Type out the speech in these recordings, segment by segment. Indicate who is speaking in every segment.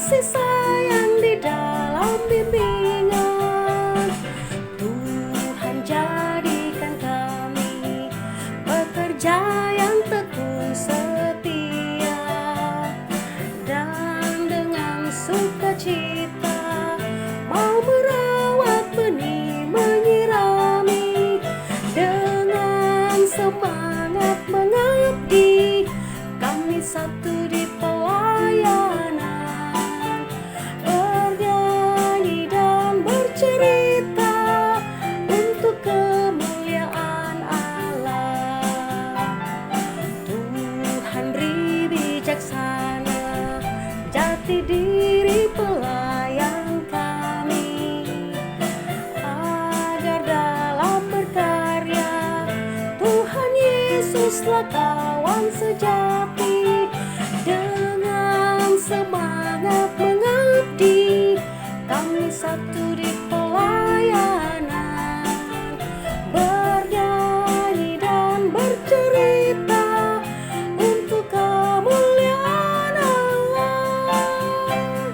Speaker 1: kasih sayang di dalam bimbingan. Tuhan jadikan kami pekerja yang tekun setia, dan dengan sukacita mau merawat benih, menyirami, dengan semangat mengabdi. Kami satu di pelayanan, bernyanyi dan bercerita untuk kemuliaan Allah. Tuhan bijaksana, jati diri pelayan kami, agar dalam berkarya Tuhan Yesuslah kawan sejati. Dengan semangat mengabdi, kami satu di pelayanan, bernyanyi dan bercerita untuk kemuliaan Allah.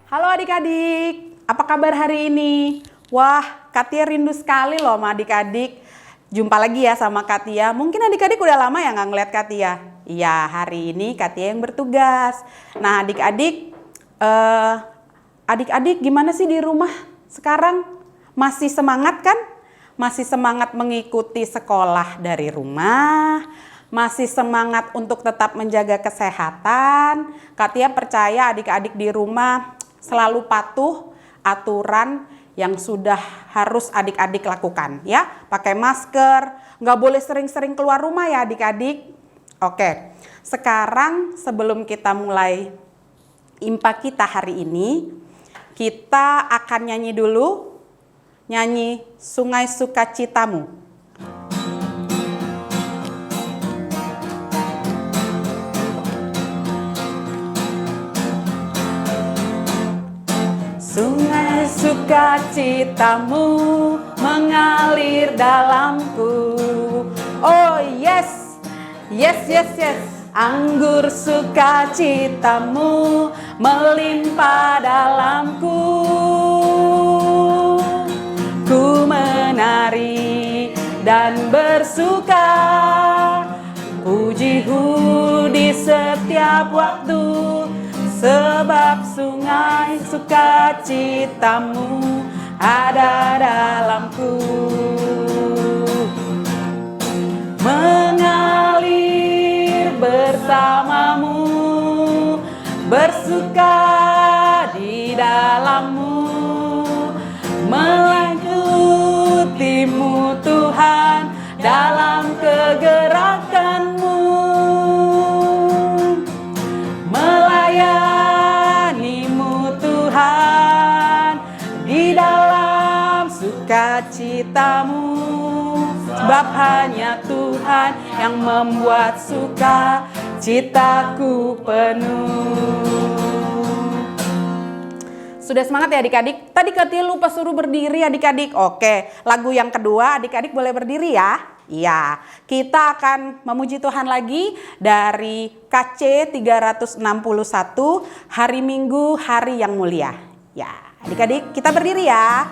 Speaker 2: Halo adik-adik, apa kabar hari ini? Wah, Katia rindu sekali loh sama adik-adik. Jumpa lagi ya sama Katia. Mungkin adik-adik udah lama ya nggak ngeliat Katia. Iya, hari ini Katia yang bertugas. Nah adik-adik, adik-adik gimana sih di rumah sekarang? Masih semangat kan? Masih semangat mengikuti sekolah dari rumah? Masih semangat untuk tetap menjaga kesehatan? Katia percaya adik-adik di rumah selalu patuh aturan yang sudah harus adik-adik lakukan ya. Pakai masker, nggak boleh sering-sering keluar rumah ya adik-adik. Oke, sekarang sebelum kita mulai IMPA kita hari ini, kita akan nyanyi dulu, nyanyi Sungai Sukacitamu. Sungai sukacitamu mengalir dalamku. Oh yes, yes, yes, yes. Anggur sukacitamu melimpah dalamku. Ku menari dan bersuka, pujimu di setiap waktu, sebab sungai sukacitamu ada dalamku. Mengalir bersamamu, bersuka di dalammu, mengikutimu Tuhan dalam kegerakanmu, melayanimu Tuhan di dalam sukacitamu, sebab hanya Tuhan yang membuat sukacitaku penuh. Sudah semangat ya adik-adik? Tadi Katia lupa suruh berdiri adik-adik. Oke, lagu yang kedua adik-adik boleh berdiri ya. Iya, kita akan memuji Tuhan lagi dari KC 361, Hari Minggu, Hari yang Mulia. Ya, adik-adik kita berdiri ya.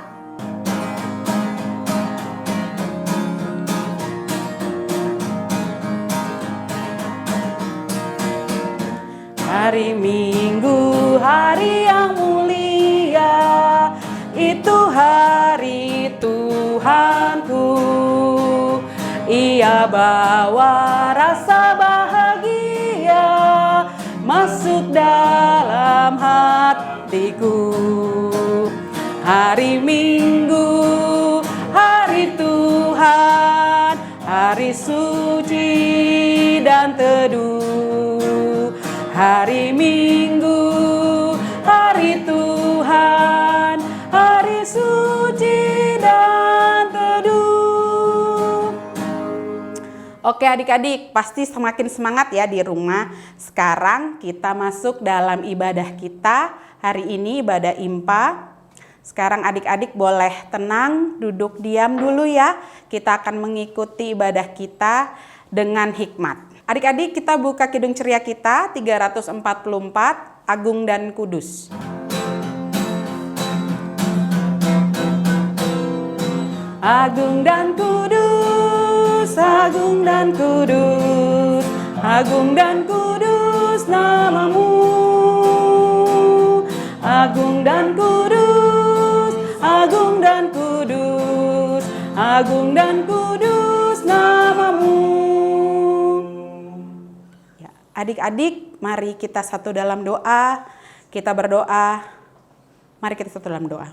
Speaker 2: Hari Minggu, hari yang mulia, itu hari Tuhanku. Ia bawa rasa bahagia masuk dalam hatiku. Hari Minggu, hari Tuhan, hari suci dan teduh. Hari Minggu, hari Tuhan, hari suci dan teduh. Oke adik-adik, pasti semakin semangat ya di rumah. Sekarang kita masuk dalam ibadah kita. Hari ini ibadah IMPA. Sekarang adik-adik boleh tenang, duduk diam dulu ya. Kita akan mengikuti ibadah kita dengan hikmat. Adik-adik kita buka Kidung Ceria kita 344. agung dan kudus. Agung dan kudus, agung dan kudus, agung dan kudus namamu. Agung dan kudus, agung dan kudus, agung dan kudus namamu. Ya, adik-adik, mari kita satu dalam doa. Kita berdoa. Mari kita satu dalam doa.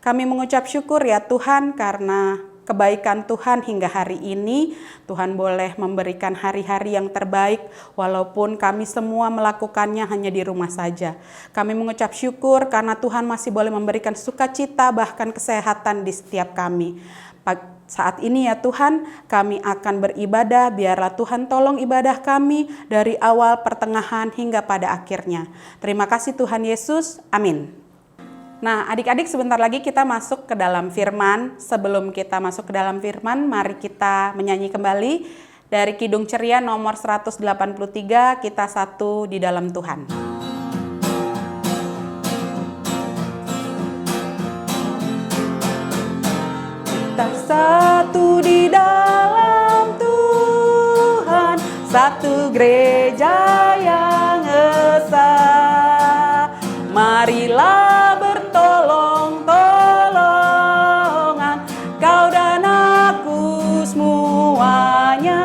Speaker 2: Kami mengucap syukur ya Tuhan karena kebaikan Tuhan hingga hari ini. Tuhan boleh memberikan hari-hari yang terbaik walaupun kami semua melakukannya hanya di rumah saja. Kami mengucap syukur karena Tuhan masih boleh memberikan sukacita bahkan kesehatan di setiap kami. Saat ini ya Tuhan, kami akan beribadah, biarlah Tuhan tolong ibadah kami dari awal, pertengahan, hingga pada akhirnya. Terima kasih Tuhan Yesus, amin. Nah adik-adik sebentar lagi kita masuk ke dalam firman. Sebelum kita masuk ke dalam firman, mari kita menyanyi kembali dari Kidung Ceria nomor 183, kita satu di dalam Tuhan. Kita satu di dalam Tuhan, satu gereja yang esa. Marilah bertolong-tolongan, kau dan aku semuanya.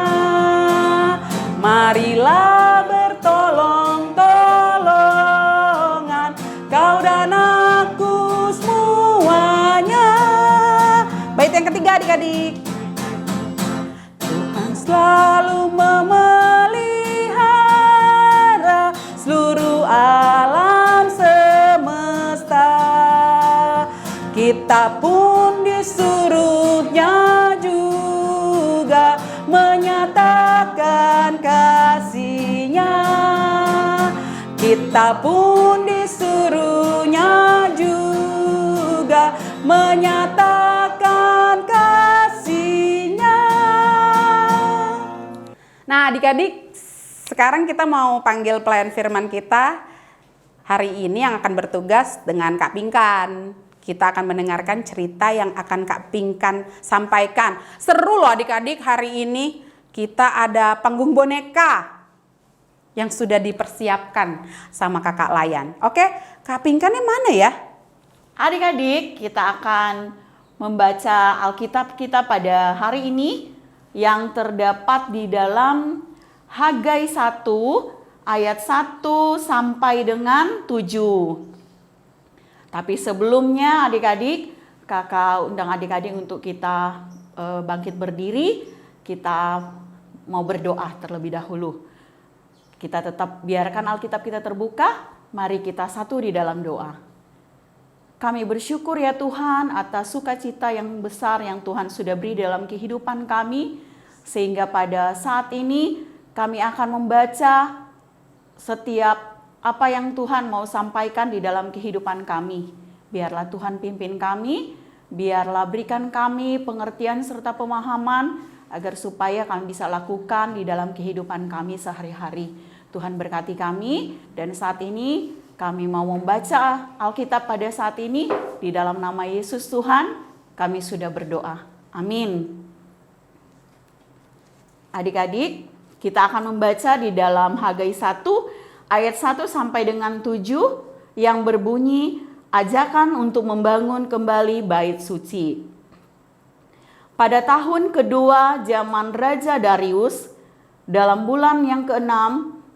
Speaker 2: Marilah bertolong-tolongan, kau dan aku semuanya. Bait yang ketiga adik-adik. Tuhan selalu memelihara seluruh alam semesta. Kita pun disuruhnya juga menyatakan kasih-Nya. Kita pun disuruhnya juga menyatakan kasih-Nya. Nah adik-adik, sekarang kita mau panggil pelayan firman kita hari ini yang akan bertugas dengan Kak Pinkan. Kita akan mendengarkan cerita yang akan Kak Pinkan sampaikan. Seru loh adik-adik, hari ini kita ada panggung boneka yang sudah dipersiapkan sama Kakak Layan. Oke, Kak Pinkannya mana ya?
Speaker 3: Adik-adik, kita akan membaca Alkitab kita pada hari ini yang terdapat di dalam Hagai 1 ayat 1 sampai dengan 7. Tapi sebelumnya adik-adik, kakak undang adik-adik untuk kita bangkit berdiri. Kita mau berdoa terlebih dahulu. Kita tetap biarkan Alkitab kita terbuka. Mari kita satu di dalam doa. Kami bersyukur ya Tuhan atas sukacita yang besar yang Tuhan sudah beri dalam kehidupan kami. Sehingga pada saat ini kami akan membaca setiap apa yang Tuhan mau sampaikan di dalam kehidupan kami. Biarlah Tuhan pimpin kami, biarlah berikan kami pengertian serta pemahaman agar supaya kami bisa lakukan di dalam kehidupan kami sehari-hari. Tuhan berkati kami dan saat ini kami mau membaca Alkitab pada saat ini di dalam nama Yesus Tuhan kami sudah berdoa. Amin. Adik-adik, kita akan membaca di dalam Hagai 1 ayat 1 sampai dengan 7 yang berbunyi ajakan untuk membangun kembali bait suci. Pada tahun kedua zaman Raja Darius, dalam bulan yang ke-6,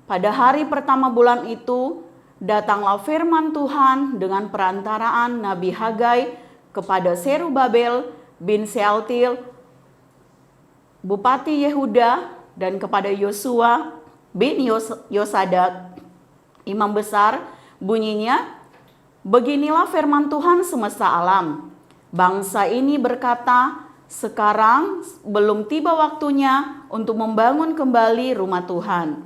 Speaker 3: pada hari pertama bulan itu, datanglah firman Tuhan dengan perantaraan Nabi Hagai kepada Serubabel bin Sealtiel, Bupati Yehuda, dan kepada Yosua bin Yosadak, Imam besar. Bunyinya, beginilah firman Tuhan semesta alam. Bangsa ini berkata, sekarang belum tiba waktunya untuk membangun kembali rumah Tuhan.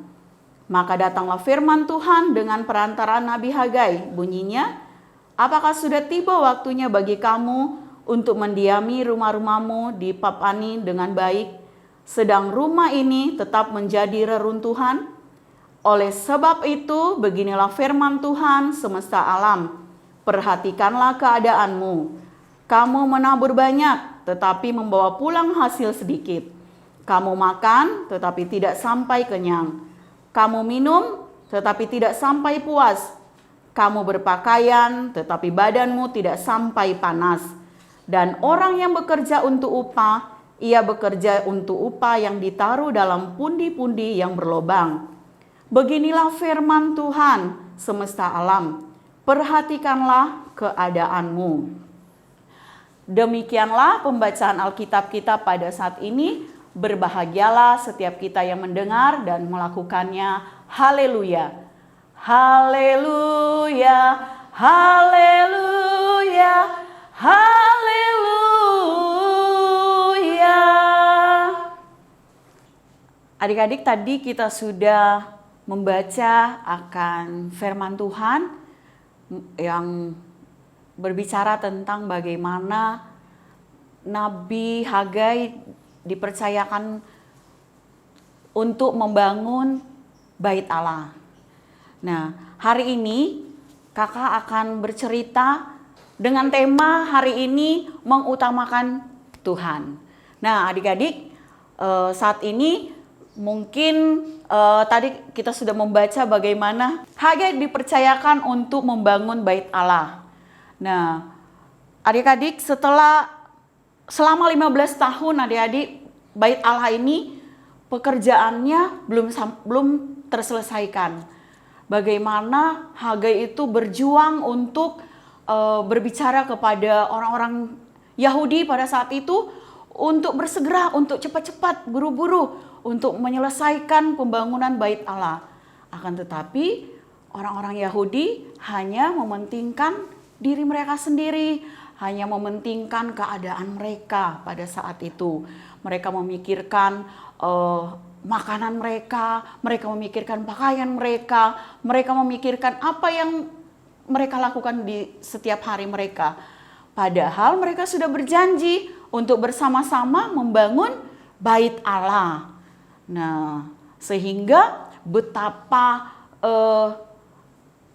Speaker 3: Maka datanglah firman Tuhan dengan perantaraan Nabi Hagai. Bunyinya, apakah sudah tiba waktunya bagi kamu untuk mendiami rumah-rumahmu di Papani dengan baik, sedang rumah ini tetap menjadi reruntuhan? Oleh sebab itu, beginilah firman Tuhan semesta alam. Perhatikanlah keadaanmu. Kamu menabur banyak, tetapi membawa pulang hasil sedikit. Kamu makan, tetapi tidak sampai kenyang. Kamu minum, tetapi tidak sampai puas. Kamu berpakaian, tetapi badanmu tidak sampai panas. Dan orang yang bekerja untuk upah, ia bekerja untuk upah yang ditaruh dalam pundi-pundi yang berlobang. Beginilah firman Tuhan semesta alam. Perhatikanlah keadaanmu. Demikianlah pembacaan Alkitab kita pada saat ini. Berbahagialah setiap kita yang mendengar dan melakukannya. Haleluya. Haleluya. Haleluya. Haleluya. Adik-adik, tadi kita sudah membaca akan firman Tuhan yang berbicara tentang bagaimana Nabi Hagai dipercayakan untuk membangun bait Allah. Nah, hari ini kakak akan bercerita dengan tema hari ini mengutamakan Tuhan. Nah, adik-adik, saat ini mungkin tadi kita sudah membaca bagaimana Hagai dipercayakan untuk membangun bait Allah. Nah, adik-adik, selama 15 tahun adik-adik, bait Allah ini pekerjaannya belum terselesaikan. Bagaimana Hagai itu berjuang untuk berbicara kepada orang-orang Yahudi pada saat itu untuk bersegera, untuk cepat-cepat, buru-buru untuk menyelesaikan pembangunan bait Allah. Akan tetapi orang-orang Yahudi hanya mementingkan diri mereka sendiri, hanya mementingkan keadaan mereka pada saat itu. Mereka memikirkan makanan mereka memikirkan pakaian mereka memikirkan apa yang mereka lakukan di setiap hari mereka. Padahal mereka sudah berjanji untuk bersama-sama membangun bait Allah. Nah, sehingga betapa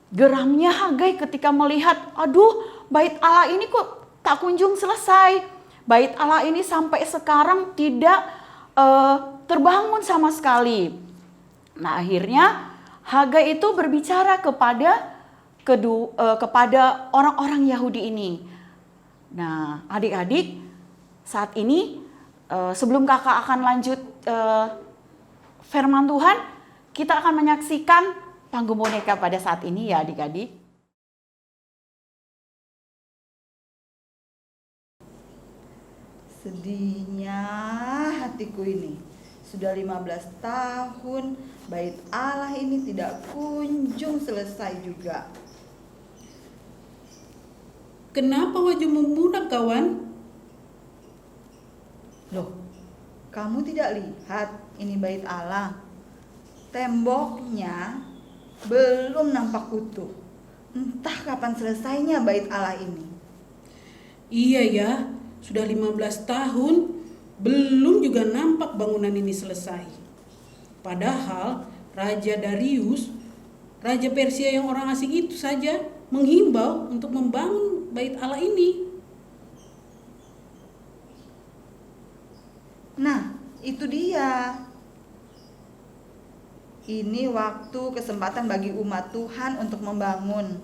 Speaker 3: geramnya Hagai ketika melihat, aduh, bait Allah ini kok tak kunjung selesai. Bait Allah ini sampai sekarang tidak terbangun sama sekali. Nah, akhirnya Hagai itu berbicara kepada orang-orang Yahudi ini. Nah, adik-adik, saat ini sebelum kakak akan lanjut firman Tuhan, kita akan menyaksikan panggung boneka pada saat ini ya adik-adik.
Speaker 4: Sedihnya hatiku ini. Sudah 15 tahun bait Allah ini tidak kunjung selesai juga.
Speaker 5: Kenapa wajahmu muram, kawan?
Speaker 4: Loh, kamu tidak lihat ini bait Allah? Temboknya belum nampak utuh. Entah kapan selesainya bait Allah ini.
Speaker 5: Iya ya, sudah 15 tahun belum juga nampak bangunan ini selesai. Padahal Raja Darius, Raja Persia yang orang asing itu saja menghimbau untuk membangun bait Allah ini.
Speaker 4: Nah, itu dia. Ini waktu kesempatan bagi umat Tuhan untuk membangun.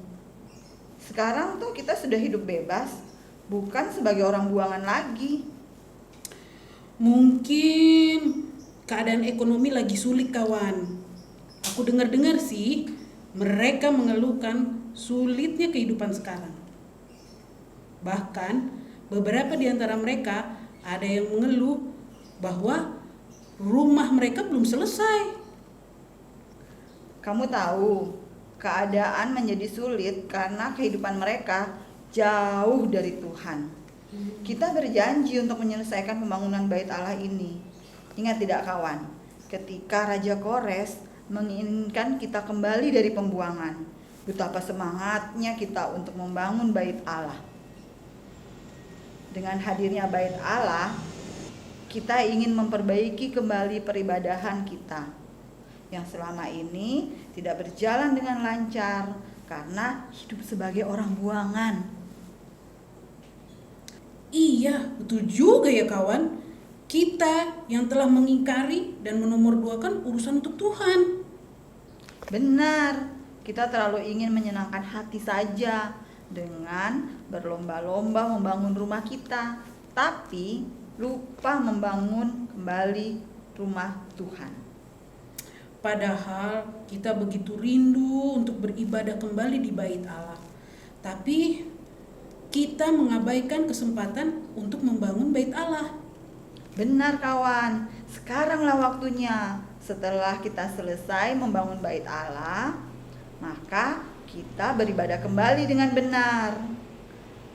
Speaker 4: Sekarang tuh kita sudah hidup bebas, bukan sebagai orang buangan lagi.
Speaker 5: Mungkin keadaan ekonomi lagi sulit, kawan. Aku dengar-dengar sih mereka mengeluhkan sulitnya kehidupan sekarang. Bahkan beberapa di antara mereka ada yang mengeluh bahwa rumah mereka belum selesai.
Speaker 4: Kamu tahu, keadaan menjadi sulit karena kehidupan mereka jauh dari Tuhan. Kita berjanji untuk menyelesaikan pembangunan bait Allah ini. Ingat tidak kawan, ketika Raja Kores menginginkan kita kembali dari pembuangan, betapa semangatnya kita untuk membangun bait Allah. Dengan hadirnya bait Allah, kita ingin memperbaiki kembali peribadahan kita. yang selama ini tidak berjalan dengan lancar karena hidup sebagai orang buangan.
Speaker 5: Iya, betul juga ya kawan. Kita yang telah mengingkari dan menomorduakan urusan untuk Tuhan.
Speaker 4: Benar, kita terlalu ingin menyenangkan hati saja dengan berlomba-lomba membangun rumah kita, tapi lupa membangun kembali rumah Tuhan.
Speaker 5: Padahal kita begitu rindu untuk beribadah kembali di bait Allah. Tapi kita mengabaikan kesempatan untuk membangun bait Allah.
Speaker 4: Benar kawan, sekaranglah waktunya. Setelah kita selesai membangun bait Allah, maka kita beribadah kembali dengan benar.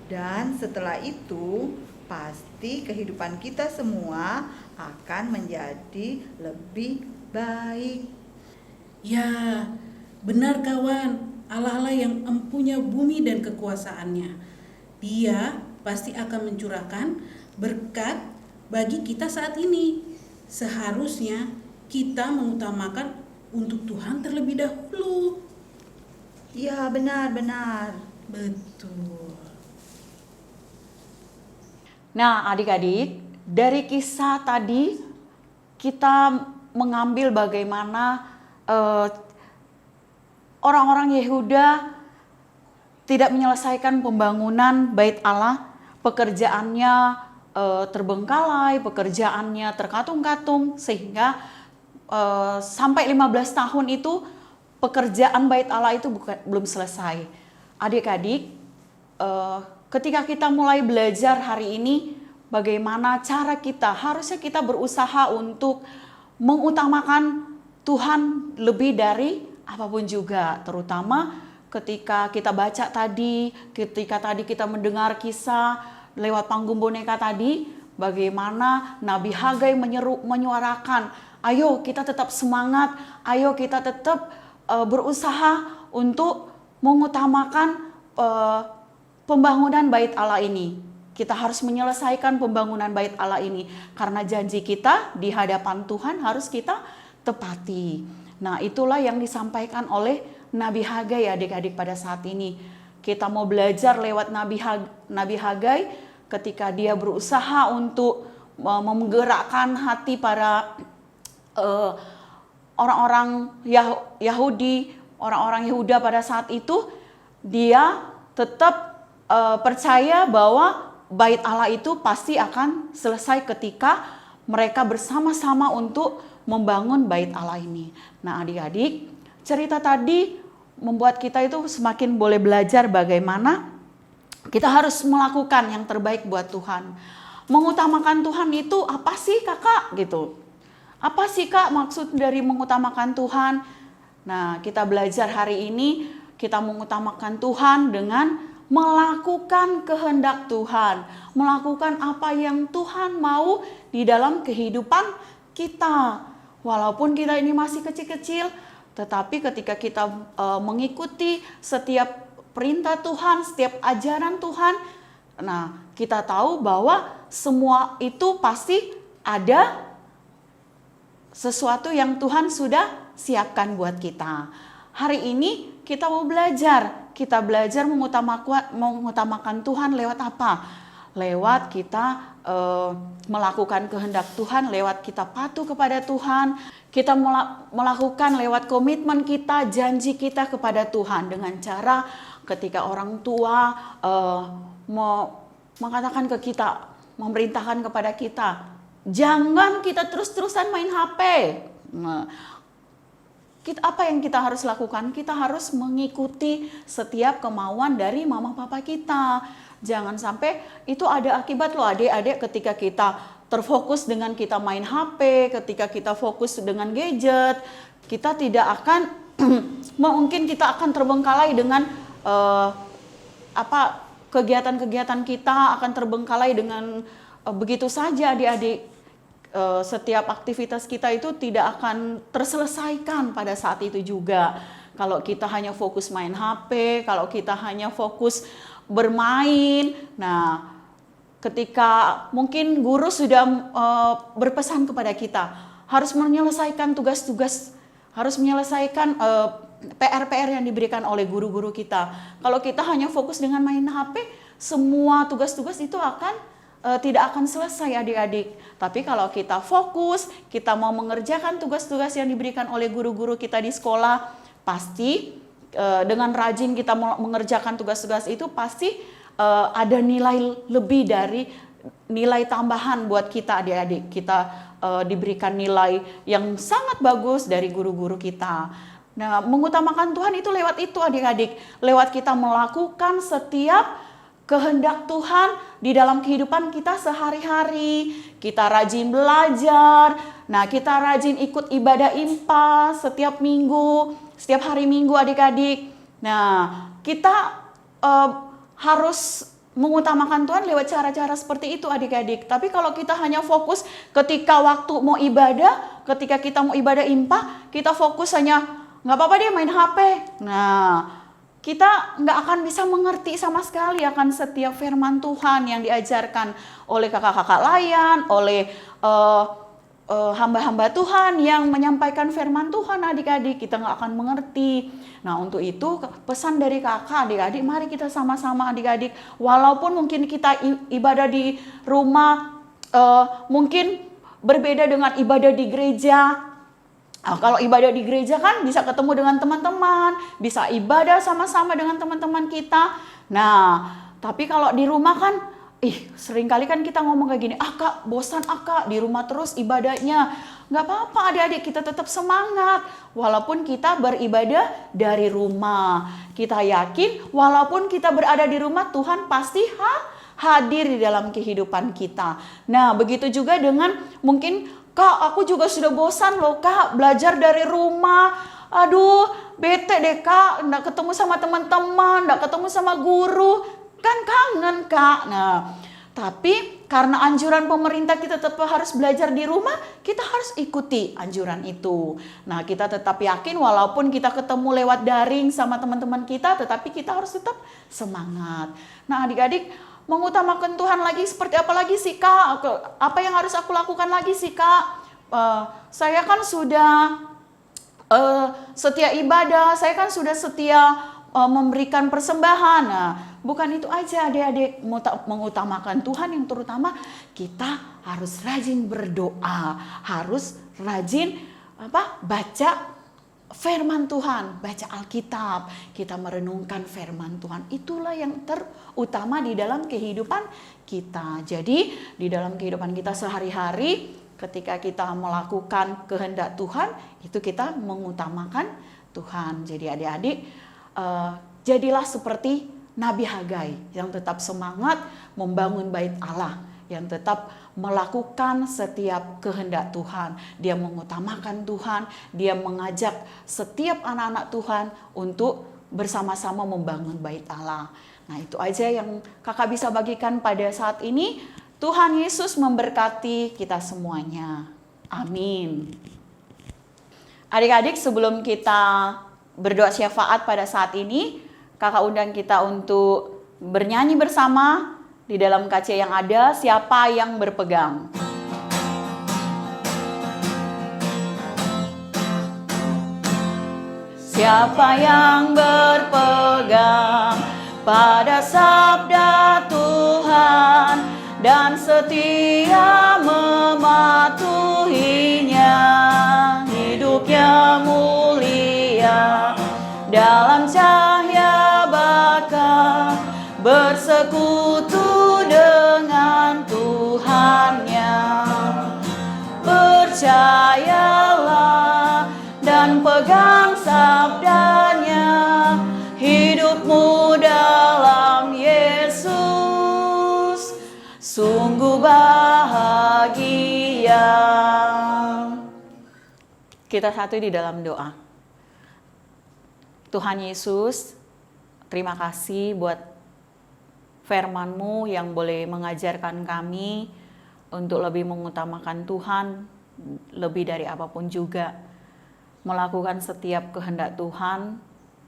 Speaker 4: Dan setelah itu, pasti kehidupan kita semua akan menjadi lebih baik.
Speaker 5: Ya, benar kawan. Allah-Allah yang empunya bumi dan kekuasaannya. Dia pasti akan mencurahkan berkat bagi kita saat ini. Seharusnya kita mengutamakan untuk Tuhan terlebih dahulu.
Speaker 4: Ya, benar-benar.
Speaker 5: Betul.
Speaker 3: Nah, adik-adik, dari kisah tadi kita mengambil bagaimana orang-orang Yehuda tidak menyelesaikan pembangunan bait Allah, pekerjaannya terbengkalai, pekerjaannya terkatung-katung, sehingga sampai 15 tahun itu pekerjaan bait Allah itu belum selesai. Adik-adik, ketika kita mulai belajar hari ini, bagaimana cara kita, harusnya kita berusaha untuk mengutamakan Tuhan lebih dari apapun juga, terutama ketika kita baca tadi, ketika tadi kita mendengar kisah lewat panggung boneka tadi, bagaimana Nabi Hagai menyuarakan, ayo kita tetap semangat, ayo kita tetap berusaha untuk mengutamakan pembangunan bait Allah ini. Kita harus menyelesaikan pembangunan bait Allah ini, karena janji kita di hadapan Tuhan harus kita tepati. Nah, itulah yang disampaikan oleh Nabi Hagai adik-adik pada saat ini. Kita mau belajar lewat Nabi Hagai ketika dia berusaha untuk menggerakkan hati para orang-orang Yahudi, orang-orang Yehuda pada saat itu. Dia tetap percaya bahwa bait Allah itu pasti akan selesai ketika mereka bersama-sama untuk membangun bait Allah ini. Nah, adik-adik, cerita tadi membuat kita itu semakin boleh belajar bagaimana kita harus melakukan yang terbaik buat Tuhan. Mengutamakan Tuhan itu apa sih kakak gitu? Apa sih kak maksud dari mengutamakan Tuhan? Nah, kita belajar hari ini, kita mengutamakan Tuhan dengan melakukan kehendak Tuhan, melakukan apa yang Tuhan mau di dalam kehidupan kita. Walaupun kita ini masih kecil-kecil, tetapi ketika kita mengikuti setiap perintah Tuhan, setiap ajaran Tuhan, nah kita tahu bahwa semua itu pasti ada sesuatu yang Tuhan sudah siapkan buat kita. Hari ini kita mau belajar, mengutamakan Tuhan lewat apa? Lewat kita melakukan kehendak Tuhan, lewat kita patuh kepada Tuhan, kita melakukan lewat komitmen kita, janji kita kepada Tuhan dengan cara ketika orang tua mengatakan ke kita, memerintahkan kepada kita, jangan kita terus-terusan main HP. Nah, apa yang kita harus lakukan? Kita harus mengikuti setiap kemauan dari mama papa kita. Jangan sampai itu ada akibat loh adik-adik, ketika kita terfokus dengan kita main HP, ketika kita fokus dengan gadget, kita tidak akan mungkin kita akan terbengkalai dengan kegiatan-kegiatan kita akan terbengkalai dengan begitu saja adik-adik. Setiap aktivitas kita itu tidak akan terselesaikan pada saat itu juga. Kalau kita hanya fokus main HP, kalau kita hanya fokus bermain, nah ketika mungkin guru sudah berpesan kepada kita harus menyelesaikan tugas-tugas harus menyelesaikan PR-PR yang diberikan oleh guru-guru kita. Kalau kita hanya fokus dengan main HP, semua tugas-tugas itu tidak akan selesai adik-adik. Tapi kalau kita fokus, kita mau mengerjakan tugas-tugas yang diberikan oleh guru-guru kita di sekolah, pasti dengan rajin kita mengerjakan tugas-tugas itu pasti ada nilai lebih dari nilai tambahan buat kita adik-adik. Kita diberikan nilai yang sangat bagus dari guru-guru kita. Nah, mengutamakan Tuhan itu lewat itu adik-adik. Lewat kita melakukan setiap kehendak Tuhan di dalam kehidupan kita sehari-hari. Kita rajin belajar. Nah, kita rajin ikut ibadah IMPA setiap minggu, setiap hari Minggu adik-adik. Nah, kita harus mengutamakan Tuhan lewat cara-cara seperti itu adik-adik. Tapi kalau kita hanya fokus ketika waktu mau ibadah, ketika kita mau ibadah IMPA, kita fokus hanya nggak apa-apa dia main HP. Nah, kita nggak akan bisa mengerti sama sekali akan setiap firman Tuhan yang diajarkan oleh kakak-kakak layan, oleh hamba-hamba Tuhan yang menyampaikan firman Tuhan adik-adik. Kita nggak akan mengerti. Nah, untuk itu pesan dari kakak adik-adik, mari kita sama-sama adik-adik, walaupun mungkin kita ibadah di rumah mungkin berbeda dengan ibadah di gereja. Nah, kalau ibadah di gereja kan bisa ketemu dengan teman-teman, bisa ibadah sama-sama dengan teman-teman kita. Nah, tapi kalau di rumah kan, seringkali kan kita ngomong kayak gini, kak bosan kak di rumah terus ibadahnya. Nggak apa-apa adik-adik, kita tetap semangat. Walaupun kita beribadah dari rumah. Kita yakin walaupun kita berada di rumah, Tuhan pasti hadir di dalam kehidupan kita. Nah, begitu juga dengan mungkin, kak, aku juga sudah bosan loh kak, belajar dari rumah. Aduh, bete deh kak, nggak ketemu sama teman-teman, nggak ketemu sama guru. Kan kangen kak. Nah, tapi karena anjuran pemerintah kita tetap harus belajar di rumah, kita harus ikuti anjuran itu. Nah, kita tetap yakin walaupun kita ketemu lewat daring sama teman-teman kita, tetapi kita harus tetap semangat. Nah, adik-adik, mengutamakan Tuhan lagi seperti apa lagi sih kak? Apa yang harus aku lakukan lagi sih kak? Saya kan sudah setia ibadah, saya kan sudah setia memberikan persembahan. Nah, bukan itu aja adik-adik, mengutamakan Tuhan yang terutama kita harus rajin berdoa, harus rajin baca firman Tuhan, baca Alkitab, kita merenungkan firman Tuhan. Itulah yang terutama di dalam kehidupan kita. Jadi di dalam kehidupan kita sehari-hari, ketika kita melakukan kehendak Tuhan, itu kita mengutamakan Tuhan. Jadi adik-adik, jadilah seperti Nabi Hagai yang tetap semangat membangun bait Allah, yang tetap melakukan setiap kehendak Tuhan. Dia mengutamakan Tuhan, dia mengajak setiap anak-anak Tuhan untuk bersama-sama membangun bait Allah. Nah, itu aja yang kakak bisa bagikan pada saat ini. Tuhan Yesus memberkati kita semuanya. Amin. Adik-adik, sebelum kita berdoa syafaat pada saat ini, kakak undang kita untuk bernyanyi bersama. Di dalam KC yang ada, siapa yang berpegang? Siapa yang berpegang pada sabda Tuhan dan setia mematuhinya, hidupnya mulia dalam cahaya bakat, bersekutu dengan Tuhannya. Percayalah dan pegang sabdanya, hidupmu dalam Yesus sungguh bahagia. Kita satu di dalam doa. Tuhan Yesus, terima kasih buat firman-Mu yang boleh mengajarkan kami untuk lebih mengutamakan Tuhan lebih dari apapun juga, melakukan setiap kehendak Tuhan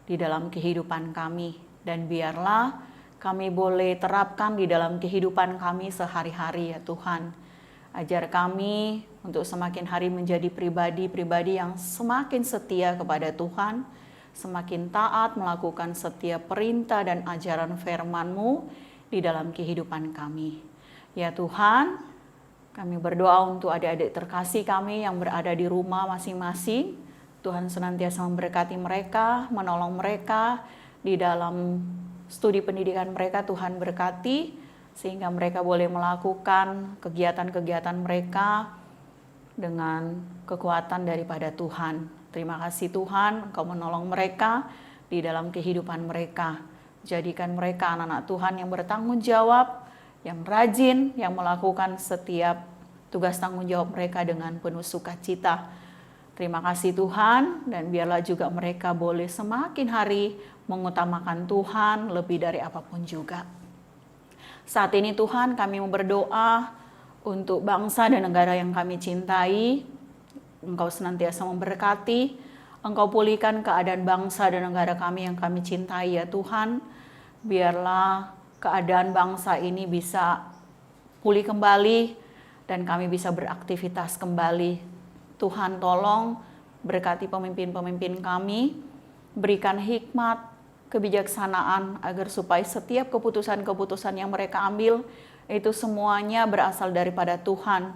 Speaker 3: di dalam kehidupan kami, dan biarlah kami boleh terapkan di dalam kehidupan kami sehari-hari ya Tuhan. Ajar kami untuk semakin hari menjadi pribadi-pribadi yang semakin setia kepada Tuhan, semakin taat melakukan setiap perintah dan ajaran firman-Mu di dalam kehidupan kami. Ya Tuhan, kami berdoa untuk adik-adik terkasih kami yang berada di rumah masing-masing. Tuhan senantiasa memberkati mereka, menolong mereka di dalam studi pendidikan mereka. Tuhan berkati sehingga mereka boleh melakukan kegiatan-kegiatan mereka dengan kekuatan daripada Tuhan. Terima kasih Tuhan, Engkau menolong mereka di dalam kehidupan mereka. Jadikan mereka anak-anak Tuhan yang bertanggung jawab, yang rajin, yang melakukan setiap tugas tanggung jawab mereka dengan penuh sukacita. Terima kasih Tuhan, dan biarlah juga mereka boleh semakin hari mengutamakan Tuhan lebih dari apapun juga. Saat ini Tuhan, kami mau berdoa untuk bangsa dan negara yang kami cintai. Engkau senantiasa memberkati, Engkau pulihkan keadaan bangsa dan negara kami yang kami cintai ya Tuhan. Biarlah keadaan bangsa ini bisa pulih kembali dan kami bisa beraktivitas kembali. Tuhan tolong berkati pemimpin-pemimpin kami, berikan hikmat, kebijaksanaan agar supaya setiap keputusan-keputusan yang mereka ambil itu semuanya berasal daripada Tuhan.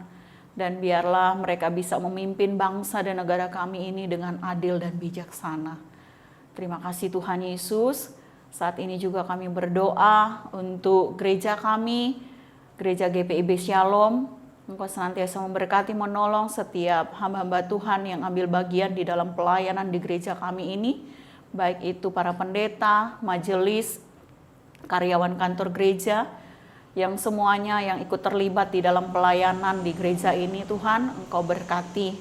Speaker 3: Dan biarlah mereka bisa memimpin bangsa dan negara kami ini dengan adil dan bijaksana. Terima kasih Tuhan Yesus. Saat ini juga kami berdoa untuk gereja kami, gereja GPIB Shalom. Engkau senantiasa memberkati, menolong setiap hamba-hamba Tuhan yang ambil bagian di dalam pelayanan di gereja kami ini. Baik itu para pendeta, majelis, karyawan kantor gereja, yang semuanya yang ikut terlibat di dalam pelayanan di gereja ini. Tuhan, Engkau berkati,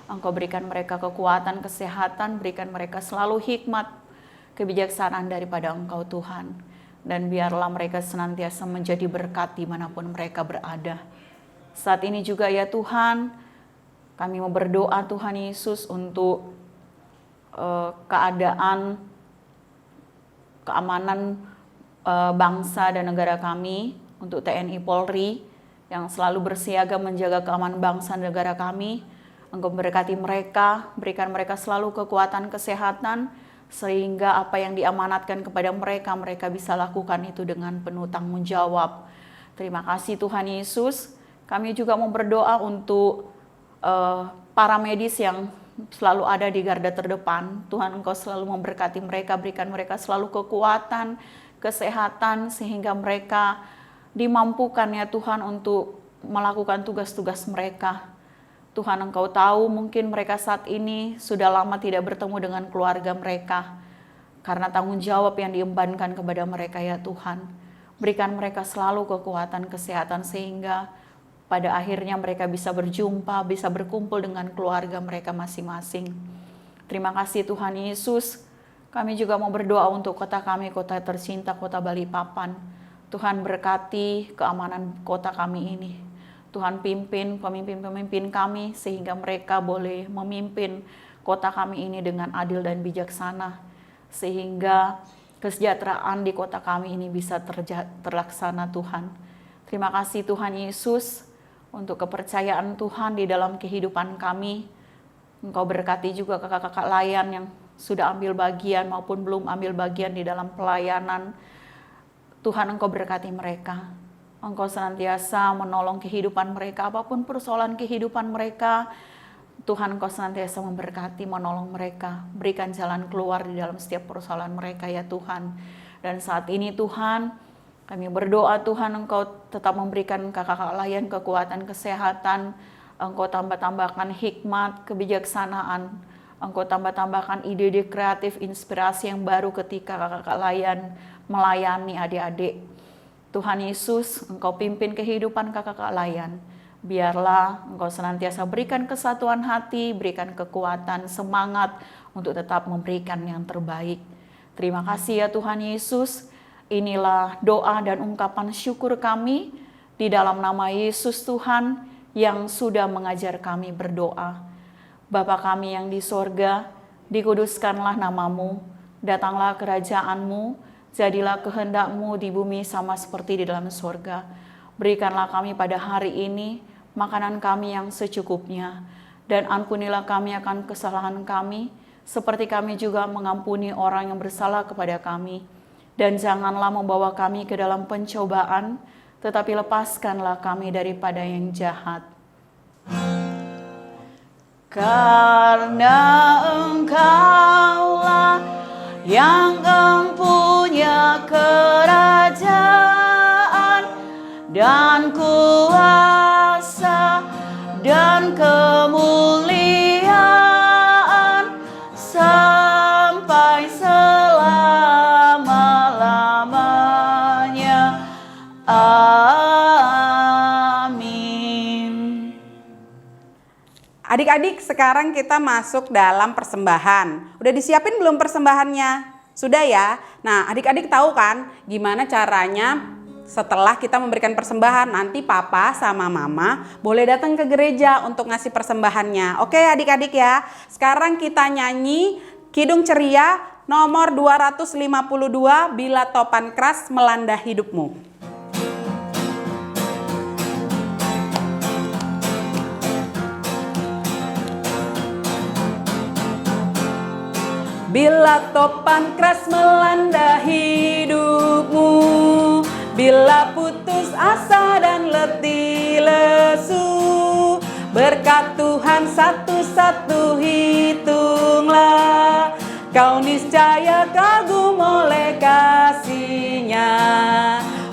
Speaker 3: Engkau berikan mereka kekuatan, kesehatan, berikan mereka selalu hikmat, kebijaksanaan daripada Engkau Tuhan. Dan biarlah mereka senantiasa menjadi berkat dimanapun mereka berada. Saat ini juga ya Tuhan, kami mau berdoa Tuhan Yesus untuk keamanan bangsa dan negara kami, untuk TNI Polri yang selalu bersiaga menjaga keamanan bangsa dan negara kami. Engkau memberkati mereka, berikan mereka selalu kekuatan, kesehatan, sehingga apa yang diamanatkan kepada mereka, mereka bisa lakukan itu dengan penuh tanggung jawab. Terima kasih Tuhan Yesus. Kami juga mau berdoa untuk para medis yang selalu ada di garda terdepan. Tuhan, Engkau selalu memberkati mereka, berikan mereka selalu kekuatan, kesehatan, sehingga mereka dimampukan ya Tuhan untuk melakukan tugas-tugas mereka. Tuhan, Engkau tahu mungkin mereka saat ini sudah lama tidak bertemu dengan keluarga mereka karena tanggung jawab yang diembankan kepada mereka ya Tuhan. Berikan mereka selalu kekuatan, kesehatan, sehingga pada akhirnya mereka bisa berjumpa, bisa berkumpul dengan keluarga mereka masing-masing. Terima kasih Tuhan Yesus. Kami juga mau berdoa untuk kota kami, kota tercinta, kota Balikpapan. Tuhan berkati keamanan kota kami ini. Tuhan pimpin pemimpin-pemimpin kami sehingga mereka boleh memimpin kota kami ini dengan adil dan bijaksana. Sehingga kesejahteraan di kota kami ini bisa terlaksana Tuhan. Terima kasih Tuhan Yesus untuk kepercayaan Tuhan di dalam kehidupan kami. Engkau berkati juga kakak-kakak layan yang sudah ambil bagian maupun belum ambil bagian di dalam pelayanan. Tuhan, Engkau berkati mereka. Engkau senantiasa menolong kehidupan mereka, apapun persoalan kehidupan mereka. Tuhan, Engkau senantiasa memberkati, menolong mereka. Berikan jalan keluar di dalam setiap persoalan mereka ya Tuhan. Dan saat ini Tuhan, kami berdoa Tuhan, Engkau tetap memberikan kakak-kakak layan kekuatan, kesehatan. Engkau tambah-tambahkan hikmat, kebijaksanaan. Engkau tambah-tambahkan ide-ide kreatif, inspirasi yang baru ketika kakak-kakak layan melayani adik-adik. Tuhan Yesus, Engkau pimpin kehidupan kakak-kakak layan. Biarlah Engkau senantiasa berikan kesatuan hati, berikan kekuatan, semangat untuk tetap memberikan yang terbaik. Terima kasih ya Tuhan Yesus. Inilah doa dan ungkapan syukur kami di dalam nama Yesus Tuhan yang sudah mengajar kami berdoa. Bapa kami yang di sorga, dikuduskanlah namamu, datanglah kerajaan-Mu, jadilah kehendak-Mu di bumi sama seperti di dalam sorga. Berikanlah kami pada hari ini makanan kami yang secukupnya. Dan ampunilah kami akan kesalahan kami, seperti kami juga mengampuni orang yang bersalah kepada kami. Dan janganlah membawa kami ke dalam pencobaan, tetapi lepaskanlah kami daripada yang jahat. Karena Engkaulah yang empunya kerajaan dan kuasa dan kemuliaan sampai selama-lamanya. Amin.
Speaker 2: Adik-adik, sekarang kita masuk dalam persembahan. Udah disiapin belum persembahannya? Sudah ya? Nah, adik-adik tahu kan gimana caranya setelah kita memberikan persembahan? Nanti papa sama mama boleh datang ke gereja untuk ngasih persembahannya. Oke adik-adik ya. Sekarang kita nyanyi Kidung Ceria nomor 252, Bila Topan Keras Melanda Hidupmu. Bila topan keras melanda hidupmu, bila putus asa dan letih lesu, berkat Tuhan satu-satu hitunglah, kau niscaya kagum oleh kasih-Nya.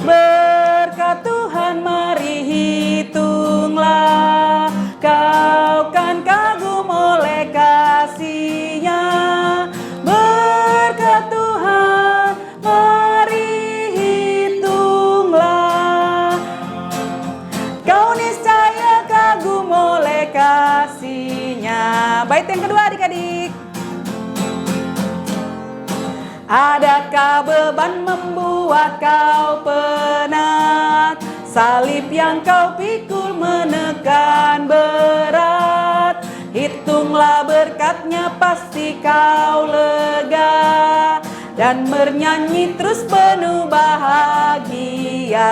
Speaker 2: Berkat Tuhan mari hitunglah, kau kan kagum oleh kasih-Nya. Berkat Tuhan mari hitunglah, kau niscaya kagum oleh kasih-Nya. Bait yang kedua adik-adik. Adakah beban membuat kau penat? Salib yang kau pikul menekan berat. Hitunglah berkat-Nya pasti kau lega, dan bernyanyi terus penuh bahagia.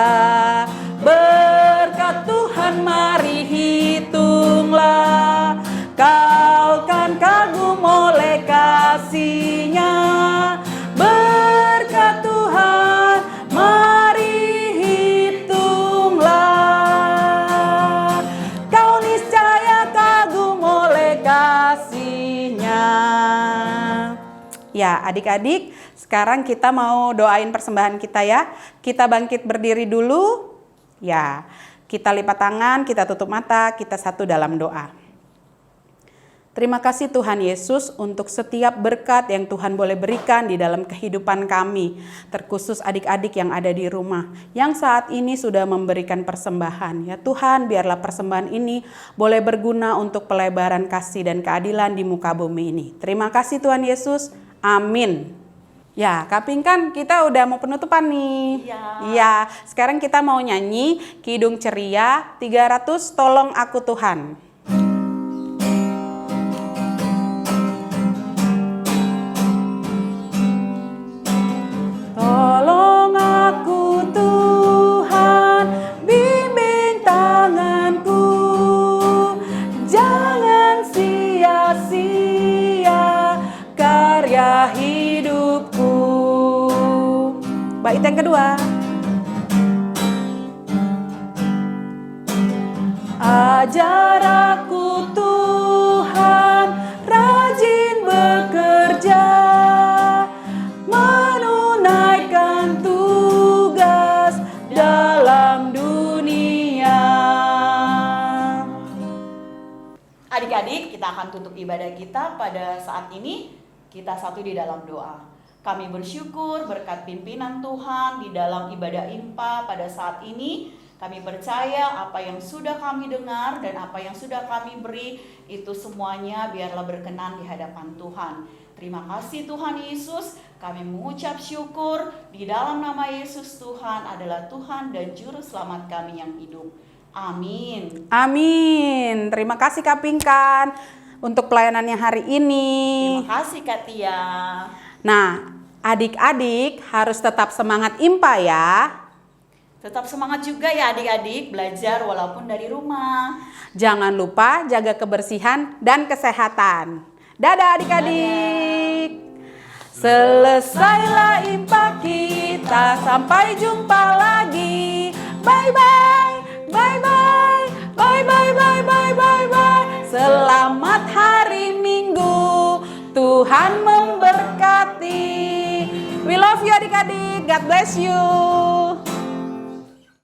Speaker 2: Berkat Tuhan mari hitunglah, kau kan kagum oleh kasih-Nya. Berkat Tuhan mari hitunglah, kau niscaya kagum oleh kasih-Nya. Ya adik-adik, sekarang kita mau doain persembahan kita ya. Kita bangkit berdiri dulu. Ya, kita lipat tangan, kita tutup mata, kita satu dalam doa. Terima kasih Tuhan Yesus untuk setiap berkat yang Tuhan boleh berikan di dalam kehidupan kami. Terkhusus adik-adik yang ada di rumah, yang saat ini sudah memberikan persembahan. Ya Tuhan, biarlah persembahan ini boleh berguna untuk pelebaran kasih dan keadilan di muka bumi ini. Terima kasih Tuhan Yesus. Amin. Ya, Kak Pink, kan kita udah mau penutupan nih. Iya, sekarang kita mau nyanyi Kidung Ceria 300 Tolong Aku Tuhan. Tolong aku Tuhan, bimbing tanganku, jangan sia-sia karya hidupku. Bait yang kedua. Ajar aku Tuhan, rajin bekerja, menunaikan tugas dalam dunia.
Speaker 3: Adik-adik, kita akan tutup ibadah kita pada saat ini. Kita satu di dalam doa. Kami bersyukur berkat pimpinan Tuhan di dalam ibadah IMPA pada saat ini. Kami percaya apa yang sudah kami dengar dan apa yang sudah kami beri, itu semuanya biarlah berkenan di hadapan Tuhan. Terima kasih Tuhan Yesus, kami mengucap syukur di dalam nama Yesus. Tuhan adalah Tuhan dan Juru Selamat kami yang hidup. Amin.
Speaker 2: Amin. Terima kasih Kak Pinkan untuk pelayanannya hari ini.
Speaker 3: Terima kasih Kak Tia.
Speaker 2: Nah, adik-adik harus tetap semangat IMPA ya.
Speaker 3: Tetap semangat juga ya adik-adik belajar walaupun dari rumah.
Speaker 2: Jangan lupa jaga kebersihan dan kesehatan. Dadah adik-adik. Selesailah impak kita, sampai jumpa lagi. Bye bye, bye bye, bye bye bye bye bye bye. Selamat hari Minggu, Tuhan memberkati. We love you adik-adik. God bless you.